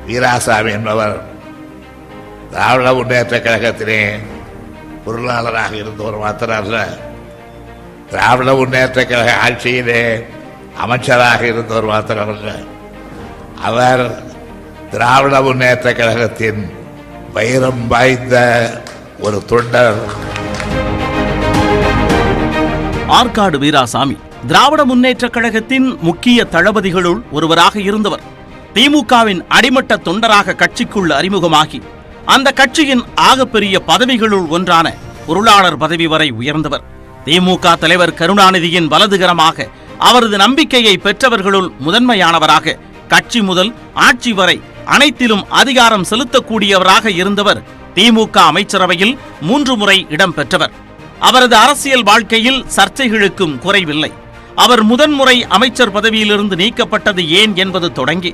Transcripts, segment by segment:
வீராசாமி என்பவர் திராவிட முன்னேற்ற கழகத்திலே பொருளாளராக இருந்தவர் மாத்திரமல்ல, திராவிட முன்னேற்ற கழக ஆட்சியிலே அமைச்சராக இருந்தவர் மாத்திரமல்ல, அவர் திராவிட முன்னேற்ற கழகத்தின் வைரம் வாய்ந்த ஒரு தொண்டர். ஆற்காடு வீராசாமி திராவிட முன்னேற்ற கழகத்தின் முக்கிய தளபதிகளுள் ஒருவராக இருந்தவர். திமுகவின் அடிமட்ட தொண்டராக கட்சிக்குள் அறிமுகமாகி அந்த கட்சியின் ஆகப்பெரிய பதவிகளுள் ஒன்றான பொருளாளர் பதவி வரை உயர்ந்தவர். திமுக தலைவர் கருணாநிதியின் வலதுகரமாக அவரது நம்பிக்கையை பெற்றவர்களுள் முதன்மையானவராக கட்சி முதல் ஆட்சி வரை அனைத்திலும் அதிகாரம் செலுத்தக்கூடியவராக இருந்தவர். திமுக அமைச்சரவையில் 3 முறை இடம்பெற்றவர். அவரது அரசியல் வாழ்க்கையில் சர்ச்சைகளுக்கும் குறைவில்லை. அவர் முதன்முறை அமைச்சர் பதவியிலிருந்து நீக்கப்பட்டது ஏன் என்பது தொடங்கி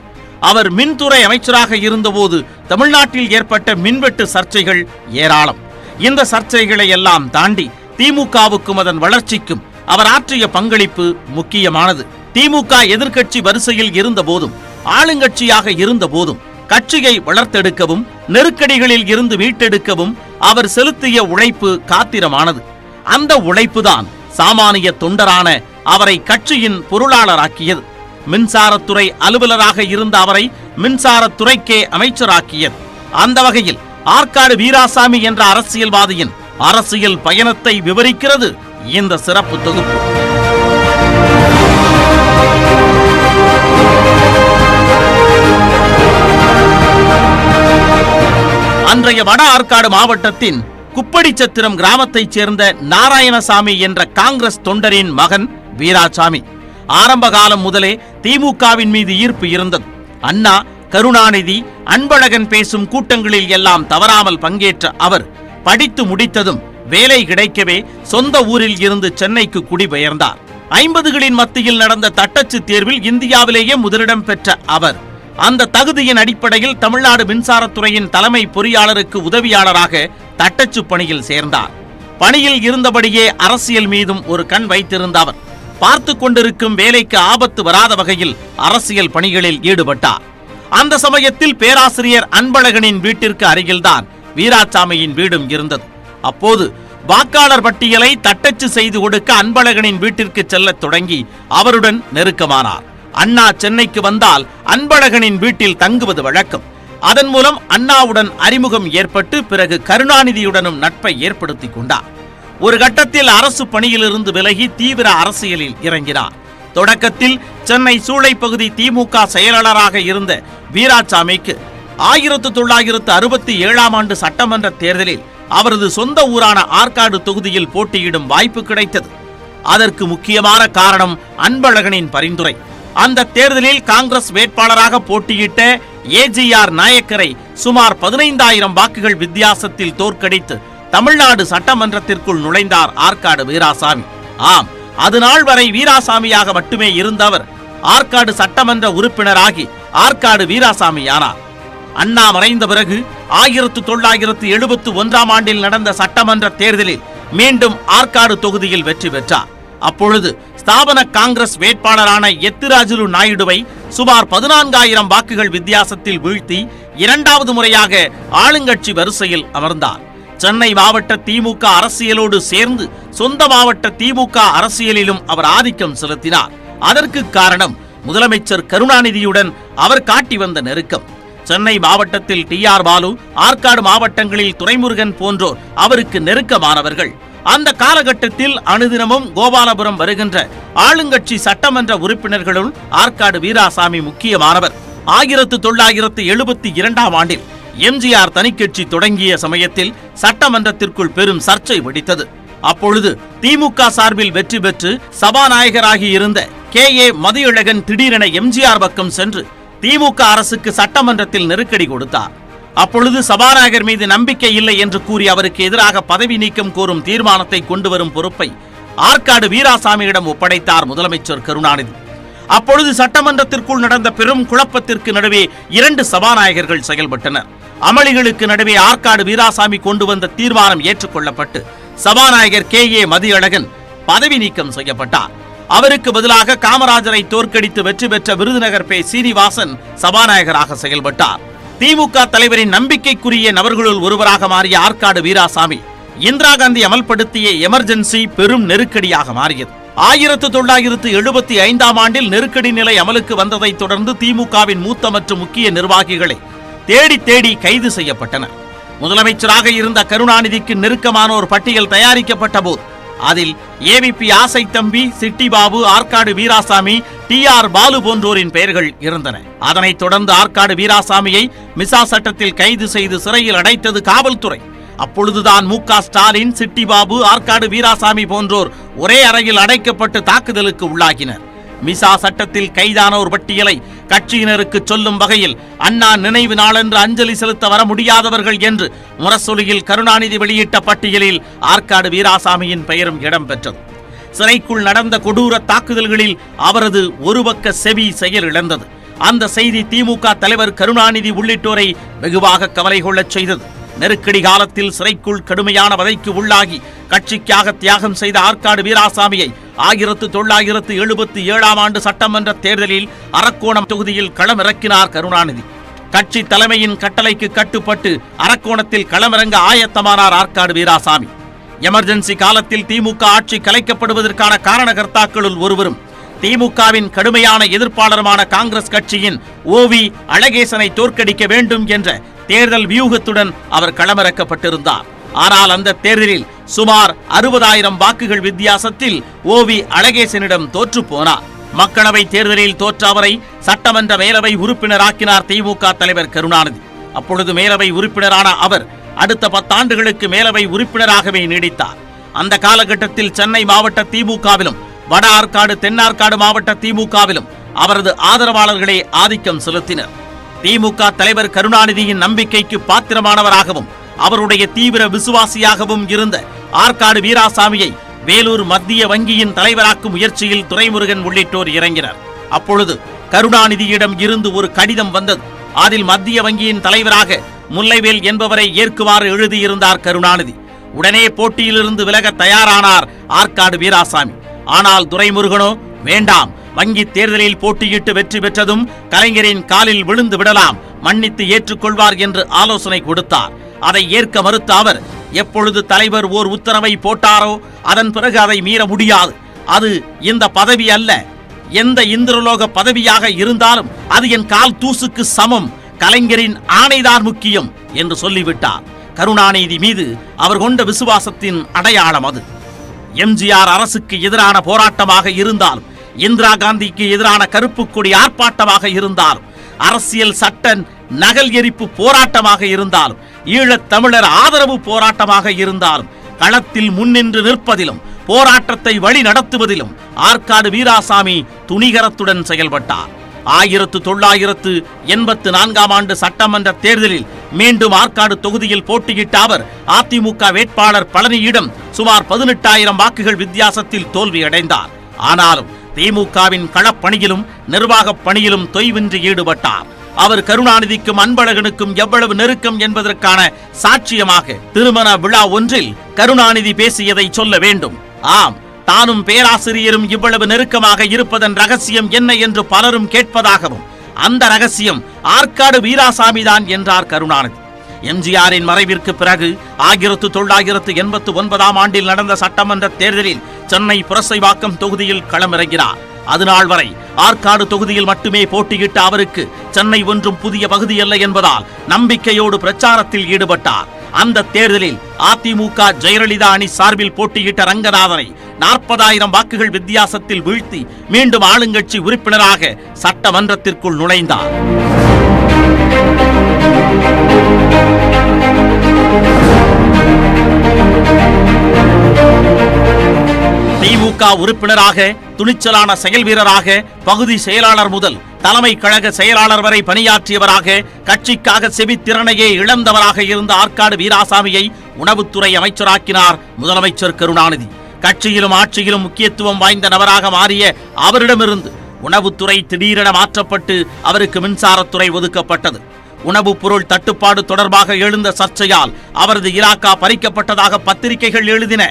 அவர் மின்துறை அமைச்சராக இருந்தபோது தமிழ்நாட்டில் ஏற்பட்ட மின்வெட்டு சர்ச்சைகள் ஏராளம். இந்த சர்ச்சைகளை எல்லாம் தாண்டி திமுகவுக்கும் அதன் வளர்ச்சிக்கும் அவர் ஆற்றிய பங்களிப்பு முக்கியமானது. திமுக எதிர்க்கட்சி வரிசையில் இருந்த போதும் ஆளுங்கட்சியாக இருந்த போதும் கட்சியை வளர்த்தெடுக்கவும் நெருக்கடிகளில் இருந்து மீட்டெடுக்கவும் அவர் செலுத்திய உழைப்பு காத்திரமானது. அந்த உழைப்புதான் சாமானிய தொண்டரான அவரை கட்சியின் பொருளாளராக்கியது. மின்சாரத்துறை அலுவலராக இருந்த அவரை மின்சாரத்துறைக்கே அமைச்சராக்கியது. அந்த வகையில் ஆற்காடு வீராசாமி என்ற அரசியல்வாதியின் அரசியல் பயணத்தை விவரிக்கிறது இந்த சிறப்பு தொகுப்பு. அன்றைய வட ஆற்காடு மாவட்டத்தின் குப்படிச்சத்திரம் கிராமத்தைச் சேர்ந்த நாராயணசாமி என்ற காங்கிரஸ் தொண்டரின் மகன் வீராசாமி. ஆரம்ப காலம் முதலே திமுகவின் மீது ஈர்ப்பு இருந்தது. அண்ணா, கருணாநிதி, அன்பழகன் பேசும் கூட்டங்களில் எல்லாம் தவறாமல் பங்கேற்ற அவர் படித்து முடித்ததும் வேலை கிடைக்கவே சொந்த ஊரில் இருந்து சென்னைக்கு குடிபெயர்ந்தார். 50களின் மத்தியில் நடந்த தட்டச்சு தேர்வில் இந்தியாவிலேயே முதலிடம் பெற்ற அவர் அந்த தகுதியின் அடிப்படையில் தமிழ்நாடு மின்சாரத்துறையின் தலைமை பொறியாளருக்கு உதவியாளராக தட்டச்சு பணியில் சேர்ந்தார். பணியில் இருந்தபடியே அரசியல் மீதும் ஒரு கண் வைத்திருந்த அவர் பார்த்து கொண்டிருக்கும் வேலைக்கு ஆபத்து வராத வகையில் அரசியல் பணிகளில் ஈடுபட்டார். அந்த சமயத்தில் பேராசிரியர் அன்பழகனின் வீட்டிற்கு அருகில்தான் வீராசாமியின் வீடும் இருந்தது. அப்போது வாக்காளர் பட்டியலை தட்டச்சு செய்து கொடுக்க அன்பழகனின் வீட்டிற்கு செல்ல தொடங்கி அவருடன் நெருக்கமானார். அண்ணா சென்னைக்கு வந்தால் அன்பழகனின் வீட்டில் தங்குவது வழக்கம். அதன் மூலம் அண்ணாவுடன் அறிமுகம் ஏற்பட்டு பிறகு கருணாநிதியுடனும் நட்பை ஏற்படுத்திக் கொண்டார். ஒரு கட்டத்தில் அரசு பணியிலிருந்து விலகி தீவிர அரசியலில் இறங்கினார். தொடக்கத்தில் சென்னை சூளை பகுதி திமுக செயலாளராக இருந்த வீராசாமிக்கு 1967ஆம் ஆண்டு சட்டமன்ற தேர்தலில் அவரது சொந்த ஊரான ஆற்காடு தொகுதியில் போட்டியிடும் வாய்ப்பு கிடைத்தது. அதற்கு முக்கியமான காரணம் அன்பழகனின் பரிந்துரை. அந்த தேர்தலில் காங்கிரஸ் வேட்பாளராக போட்டியிட்ட ஏஜிஆர் நாயக்கரை சுமார் 15,000 வாக்குகள் வித்தியாசத்தில் தோற்கடித்து தமிழ்நாடு சட்டமன்றத்திற்குள் நுழைந்தார் ஆற்காடு வீராசாமி. ஆம், அது நாள் வரை வீராசாமியாக மட்டுமே இருந்தவர் ஆற்காடு சட்டமன்ற உறுப்பினராகி ஆற்காடு வீராசாமியானார். அண்ணா மறைந்த பிறகு 1971ஆம் ஆண்டில் நடந்த சட்டமன்ற தேர்தலில் மீண்டும் ஆற்காடு தொகுதியில் வெற்றி பெற்றார். அப்பொழுது ஸ்தாபன காங்கிரஸ் வேட்பாளரான எத்திராஜுலு நாயுடுவை சுமார் 14,000 வாக்குகள் வித்தியாசத்தில் வீழ்த்தி 2வது முறையாக ஆளுங்கட்சி வரிசையில் அமர்ந்தார். சென்னை மாவட்ட திமுக அரசியலோடு சேர்ந்து சொந்த மாவட்ட திமுக அரசியலிலும் அவர் ஆதிக்கம் செலுத்தினார். அதற்கு காரணம் முதலமைச்சர் கருணாநிதியுடன் அவர் காட்டி வந்த நெருக்கம். சென்னை மாவட்டத்தில் டி.ஆர். பாலு, ஆற்காடு மாவட்டங்களில் துரைமுருகன் போன்றோர் அவருக்கு நெருக்கமானவர்கள். அந்த காலகட்டத்தில் அனுதினமும் கோபாலபுரம் வருகின்ற ஆளுங்கட்சி சட்டமன்ற உறுப்பினர்களுள் ஆற்காடு வீராசாமி முக்கியமானவர். 1972ஆம் ஆண்டில் எம்ஜிஆர் தனிக்கட்சி தொடங்கிய சமயத்தில் சட்டமன்றத்திற்குள் பெரும் சர்ச்சை வெடித்தது. அப்பொழுது திமுக சார்பில் வெற்றி பெற்று சபாநாயகராகி இருந்த கே.ஏ. மதியழகன் திடீரென எம்ஜிஆர் பக்கம் சென்று திமுக அரசுக்கு சட்டமன்றத்தில் நெருக்கடி கொடுத்தார். அப்பொழுது சபாநாயகர் மீது நம்பிக்கை இல்லை என்று கூறி அவருக்கு எதிராக பதவி நீக்கம் கோரும் தீர்மானத்தை கொண்டு வரும் பொறுப்பை ஆற்காடு வீராசாமியிடம் ஒப்படைத்தார் முதலமைச்சர் கருணாநிதி. அப்பொழுது சட்டமன்றத்திற்குள் நடந்த பெரும் குழப்பத்திற்கு நடுவே 2 சபாநாயகர்கள் செயல்பட்டனர். அமளிகளுக்கு நடுவே ஆற்காடு வீராசாமி கொண்டு வந்த தீர்மானம் ஏற்றுக்கொள்ளப்பட்டு சபாநாயகர் கே.ஏ. மதியழகன் பதவி நீக்கம் செய்யப்பட்டார். அவருக்கு பதிலாக காமராஜரை தோற்கடித்து வெற்றி பெற்ற விருதுநகர் பே. சீனிவாசன் சபாநாயகராக செயல்பட்டார். திமுக தலைவரின் நம்பிக்கைக்குரிய நபர்களுள் ஒருவராக மாறிய ஆற்காடு வீராசாமி இந்திரா காந்தி அமல்படுத்திய எமர்ஜென்சி பெரும் நெருக்கடியாக மாறியது. 1975ஆம் ஆண்டில் நெருக்கடி நிலை அமலுக்கு வந்ததைத் தொடர்ந்து திமுகவின் மூத்த மற்றும் முக்கிய நிர்வாகிகளை தேடி தேடி கைது செய்யப்பட்டனர். முதலமைச்சராக இருந்த கருணாநிதிக்கு நெருக்கமான ஒரு பட்டியல் தயாரிக்கப்பட்ட போது அதில் ஏவிபி ஆசை தம்பி, சிட்டிபாபு, ஆற்காடு வீராசாமி, TR பாலு போன்றோரின் பெயர்கள் இருந்தன. அதனைத் தொடர்ந்து ஆற்காடு வீராசாமியை மிசா சட்டத்தில் கைது செய்து சிறையில் அடைத்தது காவல்துறை. அப்பொழுதுதான் MK ஸ்டாலின், சிட்டிபாபு, ஆற்காடு வீராசாமி போன்றோர் ஒரே அறையில் அடைக்கப்பட்டு தாக்குதலுக்கு உள்ளாகினர். மிசா சட்டத்தில் கைதானோர் பட்டியலை கட்சியினருக்கு சொல்லும் வகையில் அண்ணா நினைவு நாளன்று அஞ்சலி செலுத்த வர முடியாதவர்கள் என்று முரசொலியில் கருணாநிதி வெளியிட்ட பட்டியலில் ஆற்காடு வீராசாமியின் பெயரும் இடம்பெற்றது. சிறைக்குள் நடந்த கொடூர தாக்குதல்களில் அவரது ஒரு பக்க செவி செயலிழந்தது. அந்த செய்தி திமுக தலைவர் கருணாநிதி உள்ளிட்டோரை வெகுவாக கவலை கொள்ளச் செய்தது. நெருக்கடி காலத்தில் சிறைக்குள் கடுமையான வதைக்கு உள்ளாகி கட்சிக்காக தியாகம் செய்த ஆற்காடு வீராசாமியை 1977ஆம் ஆண்டு சட்டமன்ற தேர்தலில் அரக்கோணம் தொகுதியில் களமிறக்கினார் கருணாநிதி. கட்சி தலைமையின் கட்டளைக்கு கட்டுப்பட்டு அரக்கோணத்தில் களமிறங்க ஆயத்தமானார் ஆற்காடு வீராசாமி. எமர்ஜென்சி காலத்தில் திமுக ஆட்சி கலைக்கப்படுவதற்கான காரணகர்த்தாக்களுள் ஒருவரும் திமுகவின் கடுமையான எதிர்ப்பாளருமான காங்கிரஸ் கட்சியின் OV அழகேசனை தோற்கடிக்க வேண்டும் என்ற தேர்தல் வியூகத்துடன் அவர் களமிறக்கப்பட்டிருந்தார். ஆனால் அந்த தேர்தலில் சுமார் 60,000 வாக்குகள் வித்தியாசத்தில் OV அழகேசனிடம் தோற்று போனார். மக்களவை தேர்தலில் தோற்ற அவரை சட்டமன்ற மேலவை உறுப்பினராக்கினார் திமுக தலைவர் கருணாநிதி. அப்பொழுது மேலவை உறுப்பினரான அவர் அடுத்த 10 ஆண்டுகளுக்கு மேலவை உறுப்பினராகவே நீடித்தார். அந்த காலகட்டத்தில் சென்னை மாவட்ட திமுகவிலும் வட ஆற்காடு, தென்னார்காடு மாவட்ட திமுகவிலும் அவரது ஆதரவாளர்களே ஆதிக்கம் செலுத்தினர். திமுக தலைவர் கருணாநிதியின் நம்பிக்கைக்கு பாத்திரமானவராகவும் அவருடைய தீவிர விசுவாசியாகவும் இருந்த ஆற்காடு வீராசாமியை வேலூர் மத்திய வங்கியின் தலைவராக்கும் முயற்சியில் துரைமுருகன் உள்ளிட்டோர் இறங்கினர். அப்பொழுது கருணாநிதியிடம் இருந்து ஒரு கடிதம் வந்தது. அதில் மத்திய வங்கியின் தலைவராக முல்லைவேல் என்பவரை ஏற்குமாறு எழுதியிருந்தார் கருணாநிதி. உடனே போட்டியிலிருந்து விலக தயாரானார் ஆற்காடு வீராசாமி. ஆனால் துரைமுருகனோ வேண்டாம், வங்கி தேர்தலில் போட்டியிட்டு வெற்றி பெற்றதும் கலைஞரின் காலில் விழுந்து விடலாம், மன்னித்து ஏற்றுக்கொள்வார் என்று ஆலோசனை கொடுத்தார். அதை ஏற்க மறுத்த அவர், எப்பொழுது தலைவர் ஓர் உத்தரவை போட்டாரோ அதன் பிறகு அதை மீற முடியாது. அது இந்த பதவி அல்ல, எந்த இந்திரலோக பதவியாக இருந்தாலும் அது என் கால் தூசுக்கு சமம், கலைஞரின் ஆணைதான் முக்கியம் என்று சொல்லிவிட்டார். கருணாநிதி மீது அவர் கொண்ட விசுவாசத்தின் அடையாளம் அது. எம்ஜிஆர் அரசுக்கு எதிரான போராட்டமாக இருந்தாலும், இந்திரா காந்திக்கு எதிரான கருப்பு கொடி ஆர்ப்பாட்டமாக இருந்தாலும், அரசியல் சட்ட நகல் எரிப்பு போராட்டமாக இருந்தாலும், ஈழத் தமிழர் ஆதரவு போராட்டமாக இருந்தாலும், களத்தில் முன்னின்று நிற்பதிலும் போராட்டத்தை வழி நடத்துவதிலும் ஆற்காடு வீராசாமி துணிகரத்துடன் செயல்பட்டார். 1984ஆம் ஆண்டு சட்டமன்ற தேர்தலில் மீண்டும் ஆற்காடு தொகுதியில் போட்டியிட்ட அவர் அதிமுக வேட்பாளர் பழனியிடம் சுமார் 18,000 வாக்குகள் வித்தியாசத்தில் தோல்வியடைந்தார். ஆனாலும் திமுகவின் களப்பணியிலும் நிர்வாகப் பணியிலும் தொய்வின்றி ஈடுபட்டார். அவர் கருணாநிதிக்கும் அன்பழகனுக்கும் எவ்வளவு நெருக்கம் என்பதற்கான சாட்சியமாக திருமண விழா ஒன்றில் கருணாநிதி பேசியதை சொல்ல வேண்டும். ஆம், தானும் பேராசிரியரும் இவ்வளவு நெருக்கமாக இருப்பதன் ரகசியம் என்ன என்று பலரும் கேட்பதாகவும், அந்த ரகசியம் ஆற்காடு வீராசாமி தான் என்றார் கருணாநிதி. எம்ஜிஆரின் மறைவிற்கு பிறகு 1989ஆம் ஆண்டில் நடந்த சட்டமன்ற தேர்தலில் சென்னை புரசைவாக்கம் தொகுதியில் களமிறங்கினார். அதுநாள் வரை ஆற்காடு தொகுதியில் மட்டுமே போட்டியிட்ட அவருக்கு சென்னை ஒன்றும் புதிய பகுதி அல்ல என்பதால் நம்பிக்கையோடு பிரச்சாரத்தில் ஈடுபட்டார். அந்த தேர்தலில் அதிமுக ஜெயலலிதா அணி சார்பில் போட்டியிட்ட ரங்கநாதனை 40,000 வாக்குகள் வித்தியாசத்தில் வீழ்த்தி மீண்டும் ஆளுங்கட்சி உறுப்பினராக சட்டமன்றத்திற்குள் நுழைந்தார். திமுக உறுப்பினராக, துணிச்சலான செயல் வீரராக, பகுதி செயலாளர் முதல் தலைமை கழக செயலாளர் வரை பணியாற்றியவராக, கட்சிக்காக செவித்திறனையே இழந்தவராக இருந்த ஆற்காடு வீராசாமியை உணவுத்துறை அமைச்சராக்கினார் முதலமைச்சர் கருணாநிதி. கட்சியிலும் ஆட்சியிலும் முக்கியத்துவம் வாய்ந்த நபராக மாறிய அவரிடமிருந்து உணவுத்துறை திடீரென மாற்றப்பட்டு அவருக்கு மின்சாரத்துறை ஒதுக்கப்பட்டது. உணவுப் பொருள் தட்டுப்பாடு தொடர்பாக எழுந்த சர்ச்சையால் அவரது இலாக்கா பறிக்கப்பட்டதாக பத்திரிகைகள் எழுதின.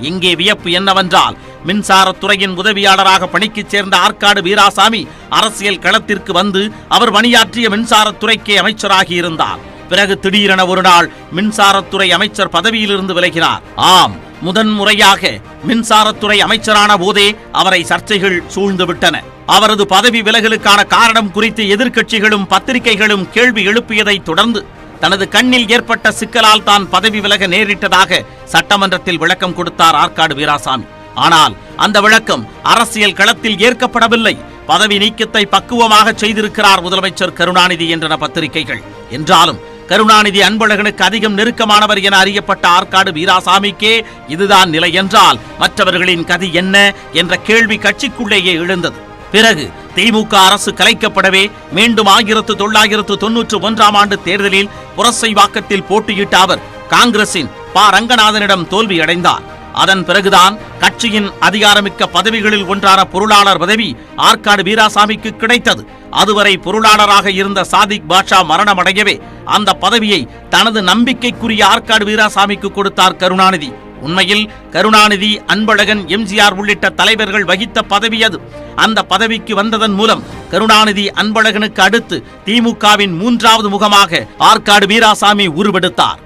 இங்கே வியப்பு என்னவென்றால், மின்சாரத்துறையின் உதவியாளராக பணிக்கு சேர்ந்த ஆற்காடு வீராசாமி அரசியல் களத்திற்கு வந்து அவர் பணியாற்றிய மின்சாரத்துறைக்கே அமைச்சராகி இருந்தார். பிறகு திடீரென ஒரு நாள் மின்சாரத்துறை அமைச்சர் பதவியிலிருந்து விலகினார். ஆம், முதன்முறையாக மின்சாரத்துறை அமைச்சரான போதே அவரை சர்ச்சைகள் சூழ்ந்துவிட்டன. அவரது பதவி விலகலுக்கான காரணம் குறித்து எதிர்க்கட்சிகளும் பத்திரிகைகளும் கேள்வி எழுப்பியதை தொடர்ந்து தனது கண்ணில் ஏற்பட்ட சிக்கலால் தான் பதவி விலக நேரிட்டதாக சட்டமன்றத்தில் விளக்கம் கொடுத்தார் ஆற்காடு வீராசாமி. ஆனால் அந்த விளக்கம் அரசியல் களத்தில் ஏற்கப்படவில்லை. பதவி நீக்கத்தை பக்குவமாக செய்திருக்கிறார் முதலமைச்சர் கருணாநிதி என்றன பத்திரிகைகள். என்றாலும் கருணாநிதி அன்பழகனுக்கு அதிகம் நெருக்கமானவர் என அறியப்பட்ட ஆற்காடு வீராசாமிக்கே இதுதான் நிலை என்றால் மற்றவர்களின் கதி என்ன என்ற கேள்வி கட்சிக்குள்ளேயே எழுந்தது. பிறகு திமுக அரசு கலைக்கப்படவே மீண்டும் 1991ஆம் ஆண்டு தேர்தலில் புரசைவாக்கத்தில் போட்டியிட்ட அவர் காங்கிரசின் ப. ரங்கநாதனிடம் தோல்வியடைந்தார். அதன் பிறகுதான் கட்சியின் அதிகாரமிக்க பதவிகளில் ஒன்றான பொருளாளர் பதவி ஆற்காடு வீராசாமிக்கு கிடைத்தது. அதுவரை பொருளாளராக இருந்த சாதிக் பாட்ஷா மரணமடையவே அந்த பதவியை தனது நம்பிக்கைக்குரிய ஆற்காடு வீராசாமிக்கு கொடுத்தார் கருணாநிதி. உண்மையில் கருணாநிதி, அன்பழகன், எம்ஜிஆர் உள்ளிட்ட தலைவர்கள் வகித்த பதவி அது. அந்த பதவிக்கு வந்ததன் மூலம் கருணாநிதி, அன்பழகனுக்கு அடுத்து திமுகவின் 3வது முகமாக ஆற்காடு வீராசாமி உருவெடுத்தார்.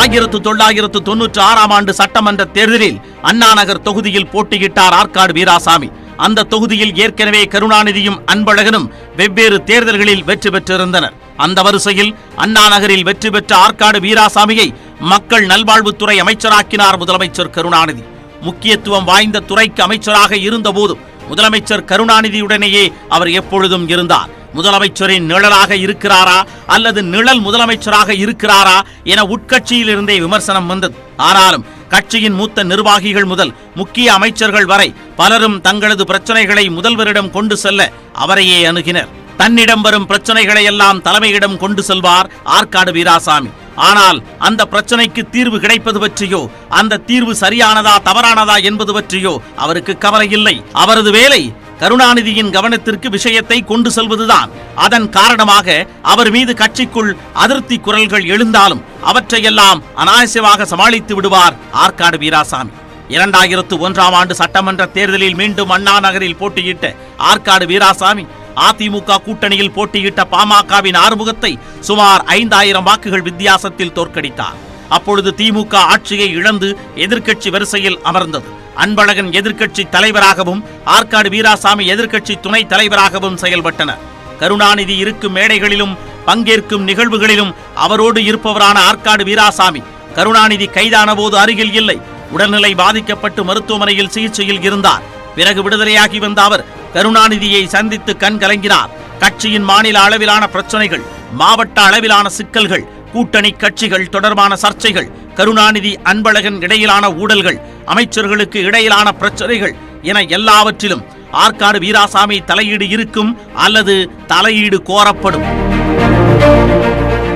ஆயிரத்து 1996ஆம் ஆண்டு சட்டமன்ற தேர்தலில் அண்ணாநகர் தொகுதியில் போட்டியிட்டார் ஆற்காடு வீராசாமி. அந்த தொகுதியில் ஏற்கனவே கருணாநிதியும் அன்பழகனும் வெவ்வேறு தேர்தல்களில் வெற்றி பெற்றிருந்தனர். அந்த வரிசையில் அண்ணாநகரில் வெற்றி பெற்ற ஆற்காடு வீராசாமியை மக்கள் நல்வாழ்வுத்துறை அமைச்சராக்கினார் முதலமைச்சர் கருணாநிதி. முக்கியத்துவம் வாய்ந்த துறைக்கு அமைச்சராக இருந்த போதும் முதலமைச்சர் கருணாநிதியுடனேயே அவர் எப்பொழுதும் இருந்தார். முதலமைச்சரின் நிழலாக இருக்கிறாரா அல்லது நிழல் முதலமைச்சராக இருக்கிறாரா என உட்கட்சியில் இருந்தே விமர்சனம் வந்தது. ஆனாலும் கட்சியின் மூத்த நிர்வாகிகள் முதல் முக்கிய அமைச்சர்கள் வரை பலரும் தங்களது பிரச்சனைகளை முதல்வரிடம் கொண்டு செல்ல அவரையே அணுகினர். தன்னிடம் வரும் பிரச்சனைகளை எல்லாம் தலைமையிடம் கொண்டு செல்வார் ஆற்காடு வீராசாமி. ஆனால் அந்த பிரச்சனைக்கு தீர்வு கிடைப்பது பற்றியோ அந்த தீர்வு சரியானதா தவறானதா என்பது பற்றியோ அவருக்கு கவலை இல்லை. அவரது வேலை கருணாநிதியின் கவனத்திற்கு விஷயத்தை கொண்டு செல்வதுதான். அதன் காரணமாக அவர் மீது கட்சிக்குள் அதிருப்தி குரல்கள் எழுந்தாலும் அவற்றையெல்லாம் அனாயசமாக சமாளித்து விடுவார் ஆற்காடு வீராசாமி. 2001ஆம் ஆண்டு சட்டமன்ற தேர்தலில் மீண்டும் அண்ணா நகரில் போட்டியிட்ட ஆற்காடு வீராசாமி அதிமுக கூட்டணியில் போட்டியிட்ட பாமகவின் ஆறுமுகத்தை சுமார் 5000 வாக்குகள் வித்தியாசத்தில் தோற்கடித்தார். அப்பொழுது திமுக ஆட்சியை இழந்து எதிர்க்கட்சி வரிசையில் அமர்ந்தது. அன்பழகன் எதிர்க்கட்சி தலைவராகவும் ஆற்காடு வீராசாமி எதிர்க்கட்சி துணை தலைவராகவும் செயல்பட்டனர். கருணாநிதி இருக்கும் மேடைகளிலும் பங்கேற்கும் நிகழ்வுகளிலும் அவரோடு இருப்பவரான ஆற்காடு வீராசாமி கருணாநிதி கைதான போது அருகில் இல்லை. உடல்நிலை பாதிக்கப்பட்டு மருத்துவமனையில் சிகிச்சையில் இருந்தார். பிறகு விடுதலையாகி வந்த அவர் கருணாநிதியை சந்தித்து கண் கலங்கினார். கட்சியின் மாநில அளவிலான பிரச்சனைகள், மாவட்ட அளவிலான சிக்கல்கள், கூட்டணி கட்சிகள் தொடர்பான சர்ச்சைகள், கருணாநிதி அன்பழகன் இடையிலான ஊழல்கள், அமைச்சர்களுக்கு இடையிலான பிரச்சனைகள் என எல்லாவற்றிலும் ஆற்காடு வீராசாமி தலையீடு இருக்கும் அல்லது தலையீடு கோரப்படும்.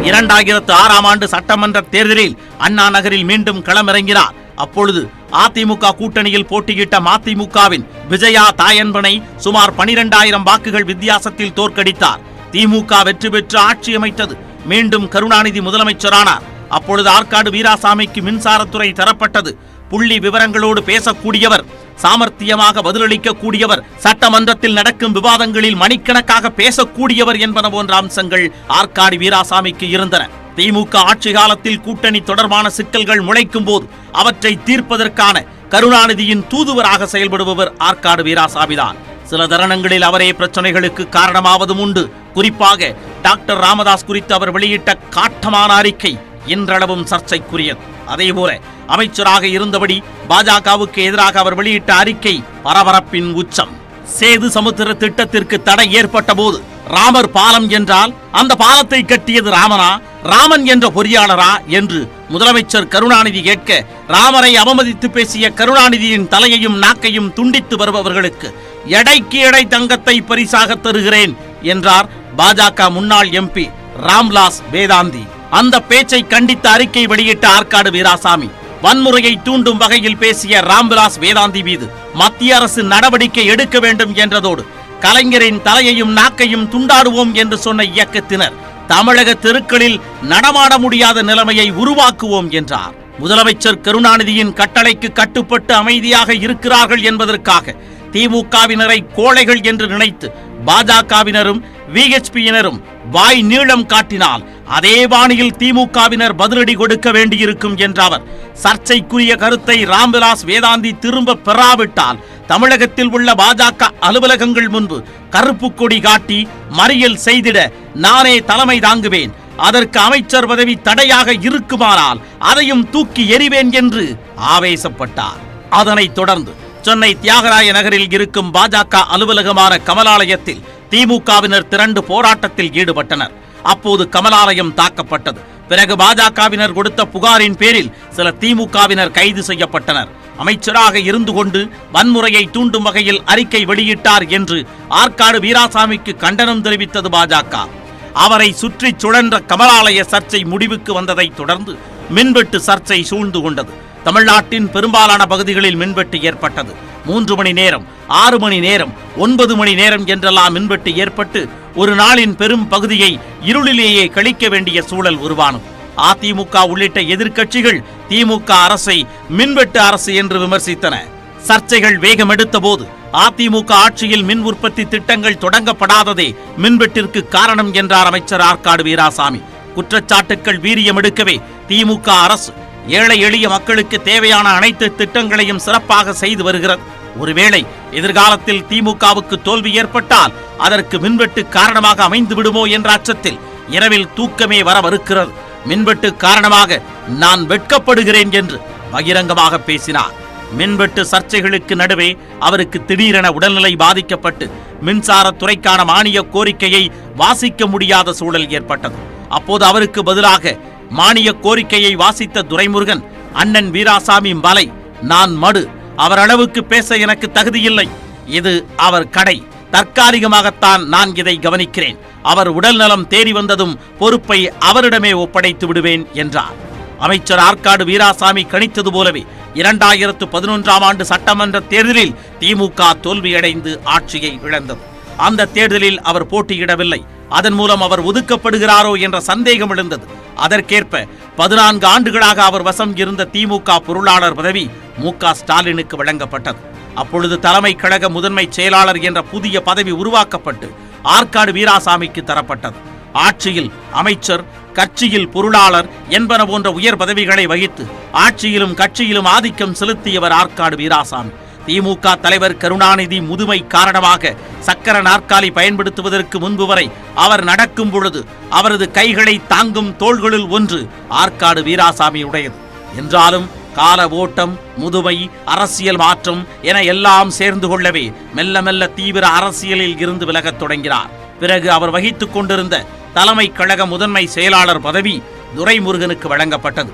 2006ஆம் ஆண்டு சட்டமன்ற தேர்தலில் அண்ணா நகரில் மீண்டும் களமிறங்கினார். அப்பொழுது அதிமுக கூட்டணியில் போட்டியிட்ட மதிமுகவின் விஜயா தாயன்பனை சுமார் 12000 வாக்குகள் வித்தியாசத்தில் தோற்கடித்தார். திமுக வெற்றி பெற்று ஆட்சி அமைத்தது. மீண்டும் கருணாநிதி முதலமைச்சரானார். அப்பொழுது ஆற்காடு வீராசாமிக்கு மின்சாரத்துறை தரப்பட்டது. புள்ளி விவரங்களோடு பேசக்கூடியவர், சாமர்த்தியமாக பதிலளிக்க கூடியவர், சட்டமன்றத்தில் நடக்கும் விவாதங்களில் மணிக்கணக்காக பேசக்கூடியவர் என்பன போன்ற அம்சங்கள் ஆற்காடு வீராசாமிக்கு இருந்தன. திமுக ஆட்சி காலத்தில் கூட்டணி தொடர்பான சிக்கல்கள் முளைக்கும் போது அவற்றை தீர்ப்பதற்கான கருணாநிதியின் தூதுவராக செயல்படுபவர் ஆற்காடு வீராசாமிதான். சில தருணங்களில் அவரே பிரச்சனைகளுக்கு காரணமாவதும் உண்டு. குறிப்பாக டாக்டர் ராமதாஸ் குறித்து அவர் வெளியிட்ட காட்டமான அறிக்கை இன்றளவும் சர்ச்சைக்குரியது. அதேபோல அமைச்சராக இருந்தபடி பாஜகவுக்கு எதிராக அவர் வெளியிட்ட அறிக்கை பரபரப்பின் உச்சம். சேது சமுத்திர திட்டத்திற்கு தடை ஏற்பட்ட போது ராமர் பாலம் என்றால் அந்த பாலத்தை கட்டியது ராமனா, ராமன் என்ற பொறியாளரா என்று முதலமைச்சர் கருணாநிதி கேட்க, ராமரை அவமதித்து பேசிய கருணாநிதியின் தலையையும் நாக்கையும் துண்டித்து வருபவர்களுக்கு எடைக்கு எடை தங்கத்தை பரிசாக தருகிறேன் என்றார் பாஜக முன்னாள் எம்பி ராம்விலாஸ் வேதாந்தி. அந்த பேச்சை கண்டித்த அறிக்கை வெளியிட்ட ஆற்காடு வீராசாமி வன்முறையை தூண்டும் வகையில் பேசிய ராம்விலாஸ் வேதாந்தி மீது மத்திய அரசு நடவடிக்கை எடுக்க வேண்டும் என்றதோடு கலைஞரின் தலையையும் நாக்கையும் துண்டாடுவோம் என்று சொன்ன இயக்கத்தினர் தமிழக தெருக்களில் நடமாட முடியாத நிலைமையை உருவாக்குவோம் என்றார். முதலமைச்சர் கருணாநிதியின் கட்டளைக்கு கட்டுப்பட்டு அமைதியாக இருக்கிறார்கள் என்பதற்காக திமுகவினரை கோழைகள் என்று நினைத்து பாஜகவினரும் விஹெச்பியினரும் வாய் நீளம் காட்டினால் அதே பாணியில் திமுகவினர் பதிலடி கொடுக்க வேண்டியிருக்கும் என்ற அவர் சர்ச்சைக்குரிய கருத்தை ராம்விலாஸ் வேதாந்தி திரும்ப பெறாவிட்டால் தமிழகத்தில் உள்ள பாஜக அலுவலகங்கள் முன்பு கருப்பு கொடி காட்டி மறியல் செய்திட நானே தலைமை தாங்குவேன், அதற்கு அமைச்சர் பதவி தடையாக இருக்குமானால் அதையும் தூக்கி எறிவேன் என்று ஆவேசப்பட்டார். அதனைத் தொடர்ந்து சென்னை தியாகராய நகரில் இருக்கும் பாஜக அலுவலகமான கமலாலயத்தில் திமுகவினர் திரண்டு போராட்டத்தில் ஈடுபட்டனர். அப்போது கமலாலயம் தாக்கப்பட்டது. பிறகு பாஜகவினர் கொடுத்த புகாரின் பேரில் சில திமுகவினர் கைது செய்யப்பட்டனர். அமைச்சராக இருந்து கொண்டு வன்முறையை தூண்டும் வகையில் அறிக்கை வெளியிட்டார் என்று ஆற்காடு வீராசாமிக்கு கண்டனம் தெரிவித்தது பாஜக. அவரை சுற்றி சுழன்ற கமலாலய சர்ச்சை முடிவுக்கு வந்ததை தொடர்ந்து மின்வெட்டு சர்ச்சை சூழ்ந்து கொண்டது. தமிழ்நாட்டின் பெரும்பாலான பகுதிகளில் மின்வெட்டு ஏற்பட்டது. 3 மணி நேரம், 6 மணி நேரம், 9 மணி நேரம் என்றெல்லாம் மின்வெட்டு ஏற்பட்டு ஒரு நாளின் பெரும் பகுதியை இருளிலேயே கழிக்க வேண்டிய சூழல் உருவானது. அதிமுக உள்ளிட்ட எதிர்க்கட்சிகள் திமுக அரசை மின்வெட்டு அரசு என்று விமர்சித்தன. சர்ச்சைகள் வேகமெடுத்த போது அதிமுக ஆட்சியில் மின் உற்பத்தி திட்டங்கள் தொடங்கப்படாததே மின்வெட்டிற்கு காரணம் என்றார் அமைச்சர் ஆற்காடு வீராசாமி. குற்றச்சாட்டுக்கள் வீரியமெடுக்கவே திமுக அரசு ஏழை எளிய மக்களுக்கு தேவையான அனைத்து திட்டங்களையும் சிறப்பாக செய்து வருகிறது. ஒருவேளை எதிர்காலத்தில் திமுகவுக்கு தோல்வி ஏற்பட்டால் அதற்கு மின்வெட்டு காரணமாக அமைந்து விடுமோ என்ற அச்சத்தில் இரவில் தூக்கமே வர மறுக்கிறது. மின்வெட்டு காரணமாக நான் வெட்கப்படுகிறேன் என்று பகிரங்கமாக பேசினார். மின்வெட்டு சர்ச்சைகளுக்கு நடுவே அவருக்கு திடீரென உடல்நிலை பாதிக்கப்பட்டு மின்சாரத்துறைக்கான மானிய கோரிக்கையை வாசிக்க முடியாத சூழல் ஏற்பட்டது. அப்போது அவருக்கு பதிலாக மானிய கோரிக்கையை வாசித்த துரைமுருகன், அண்ணன் வீராசாமி மலை, நான் மடு, அவர் அளவுக்கு பேச எனக்கு தகுதியில்லை, இது அவர் கடை, தற்காலிகமாகத்தான் நான் இதை கவனிக்கிறேன், அவர் உடல் நலம் தேறி வந்ததும் பொறுப்பை அவரிடமே ஒப்படைத்து விடுவேன் என்றார். அமைச்சர் ஆற்காடு வீராசாமி கணித்தது போலவே 2011ஆம் ஆண்டு சட்டமன்ற தேர்தலில் திமுக தோல்வியடைந்து ஆட்சியை இழந்தது. அந்த தேர்தலில் அவர் போட்டியிடவில்லை. அதன் மூலம் அவர் ஒதுக்கப்படுகிறாரோ என்ற சந்தேகம் எழுந்தது. அதற்கேற்ப 14 ஆண்டுகளாக அவர் வசம் இருந்த திமுக பொருளாளர் பதவி மு.க. ஸ்டாலினுக்கு வழங்கப்பட்டது. அப்பொழுது தலைமை கழக முதன்மை செயலாளர் என்ற புதிய பதவி உருவாக்கப்பட்டு ஆற்காடு வீராசாமிக்கு தரப்பட்டது. ஆட்சியில் அமைச்சர், கட்சியில் பொருளாளர் என்பன போன்ற உயர் பதவிகளை வகித்து ஆட்சியிலும் கட்சியிலும் ஆதிக்கம் செலுத்தியவர் ஆற்காடு வீராசாமி. திமுக தலைவர் கருணாநிதி முதுமை காரணமாக சக்கர நாற்காலி பயன்படுத்துவதற்கு முன்பு வரை அவர் நடக்கும் பொழுது அவரது கைகளை தாங்கும் தோள்களில் ஒன்று ஆற்காடு வீராசாமியுடையது. என்றாலும் கால ஓட்டம், முதுமை, அரசியல் மாற்றம் என எல்லாம் சேர்ந்து கொள்ளவே மெல்ல மெல்ல தீவிர அரசியலில் இருந்து விலகத் தொடங்கினார். பிறகு அவர் வகித்துக் கொண்டிருந்த தலைமை கழக முதன்மை செயலாளர் பதவி துரைமுருகனுக்கு வழங்கப்பட்டது.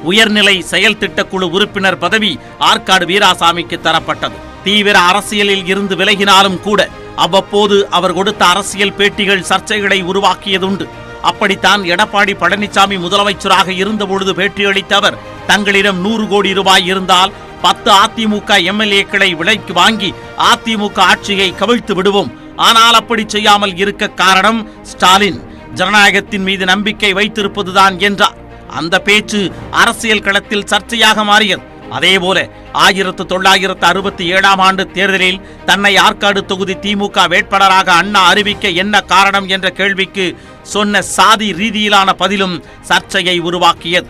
உயர்நிலை செயல் திட்டக்குழு உறுப்பினர் பதவி ஆற்காடு வீராசாமிக்கு தரப்பட்டது. தீவிர அரசியலில் இருந்து விலகினாலும் கூட அவ்வப்போது அவர் கொடுத்த அரசியல் பேட்டிகள் சர்ச்சைகளை உருவாக்கியதுண்டு. அப்படித்தான் எடப்பாடி பழனிசாமி முதலமைச்சராக இருந்தபொழுது பேட்டியளித்த அவர், தங்களிடம் 100 கோடி ரூபாய் இருந்தால் 10 அதிமுக எம்எல்ஏக்களை விலைக்கு வாங்கி அதிமுக ஆட்சியை கவிழ்த்து விடுவோம், ஆனால் அப்படி செய்யாமல் இருக்க காரணம் ஸ்டாலின் ஜனநாயகத்தின் மீது நம்பிக்கை வைத்திருப்பதுதான் என்றார். அந்த பேச்சு அரசியல் களத்தில் சர்ச்சையாக மாறியது. அதேபோல 1967ஆம் ஆண்டு தேர்தலில் தன்னை ஆற்காடு தொகுதி திமுக வேட்பாளராக அண்ணா அறிவிக்க என்ன காரணம் என்ற கேள்விக்கு சொன்ன சாதி ரீதியிலான பதிலும் சர்ச்சையை உருவாக்கியது.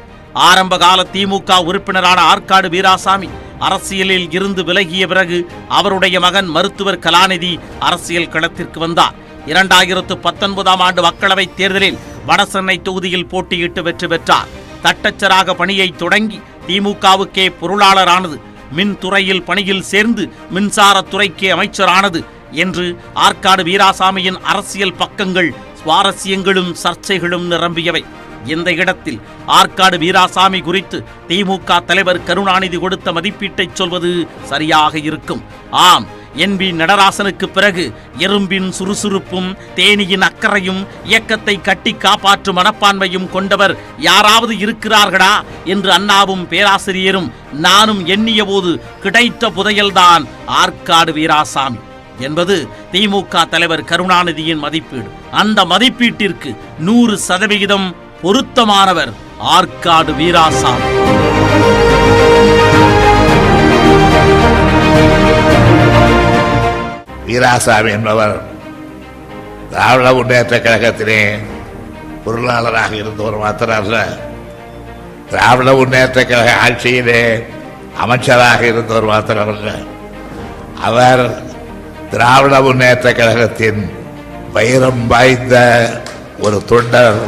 ஆரம்பகால திமுக உறுப்பினரான ஆற்காடு வீராசாமி அரசியலில் இருந்து விலகிய பிறகு அவருடைய மகன் மருத்துவர் கலாநிதி அரசியல் களத்திற்கு வந்தார். 2019ஆம் ஆண்டு மக்களவைத் தேர்தலில் வடசென்னை தொகுதியில் போட்டியிட்டு வெற்றி பெற்றார். தட்டச்சராக பணியை தொடங்கி திமுகவுக்கே பொருளாளரானது, மின்துறையில் பணியில் சேர்ந்து மின்சாரத்துறைக்கே அமைச்சரானது என்று ஆற்காடு வீராசாமியின் அரசியல் பக்கங்கள் சுவாரஸ்யங்களும் சர்ச்சைகளும் நிரம்பியவை. இந்த இடத்தில் ஆற்காடு வீராசாமி குறித்து திமுக தலைவர் கருணாநிதி கொடுத்த மதிப்பீட்டை சொல்வது சரியாக இருக்கும். ஆம், NV நடராசனுக்கு பிறகு எறும்பின் சுறுசுறுப்பும் தேனியின் அக்கறையும் இயக்கத்தை கட்டி காப்பாற்றும் மனப்பான்மையும் கொண்டவர் யாராவது இருக்கிறார்களா என்று அண்ணாவும் பேராசிரியரும் நானும் எண்ணிய போது கிடைத்த புதையல்தான் ஆற்காடு வீராசாமி என்பது திமுக தலைவர் கருணாநிதியின் மதிப்பீடு. அந்த மதிப்பீட்டிற்கு 100% பொருத்தமானவர் ஆற்காடு வீராசாமி. வீராசாமி என்பவர் திராவிட முன்னேற்ற கழகத்திலே பொருளாளராக இருந்தவர் மாத்திரமல்ல, திராவிட முன்னேற்ற கழக ஆட்சியிலே அமைச்சராக இருந்தவர் மாத்திரமல்ல, அவர் திராவிட முன்னேற்ற கழகத்தின் வைரம் வாய்ந்த ஒரு தொண்டர்.